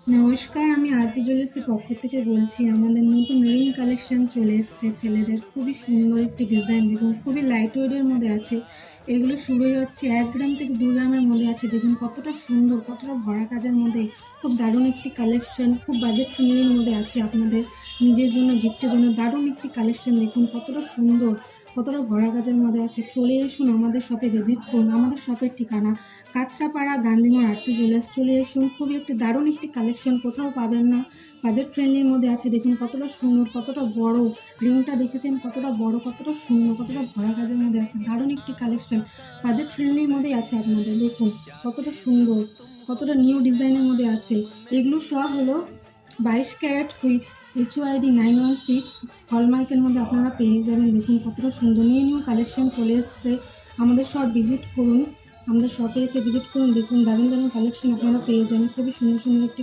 নমস্কার, আমি আরতি জুয়েলার্সের পক্ষ থেকে বলছি। আমাদের নতুন রিং কালেকশন চলে এসেছে ছেলেদের। খুবই সুন্দর একটি ডিজাইন, দেখুন খুবই লাইট ওয়েটের মধ্যে আছে। এগুলো শুরু হচ্ছে 1 গ্রাম থেকে 2 গ্রামের মধ্যে আছে। দেখুন কতটা সুন্দর, কতটা ভরা কাজের মধ্যে খুব দারুণ একটি কালেকশন, খুব বাজেট ফ্রেন্ডলির মধ্যে আছে। আপনাদের নিজের জন্য, গিফটের জন্য দারুণ একটি কালেকশন। দেখুন কতটা সুন্দর, কতটা ভরা কাজের মধ্যে আছে। চলে আসুন আমাদের শপে, ভিজিট করুন। আমাদের শপের ঠিকানা কাঁচরাপাড়া, গান্ধীমার আরতি জুয়েলার্স। চলে আসুন, খুবই একটি দারুণ একটি কালেকশন, কোথাও পাবেন না। বাজেট ফ্রেন্ডলির মধ্যে আছে। দেখুন কতটা সুন্দর, কতটা বড় রিংটা দেখেছেন, কতটা বড়, কতটা সুন্দর, কতটা ভরা কাজের মধ্যে আছে। দারুণ একটি কালেকশন, বাজেট ফ্রেন্ডলির মধ্যেই আছে আপনাদের। দেখুন কতটা সুন্দর, কতটা নিউ ডিজাইনের মধ্যে আছে। এগুলো সব হলো 22 ক্যারেট উইথ HUID 916 হলমার্কের মধ্যে আপনারা পেয়ে যাবেন। দেখুন কতটা সুন্দর নিউ নিউ কালেকশন চলে এসছে। আমাদের শপ ভিজিট করুন, আমাদের শপে এসে ভিজিট করুন। দেখুন দারুণ দারুণ কালেকশন আপনারা পেয়ে যাবেন। খুবই সুন্দর সুন্দর একটি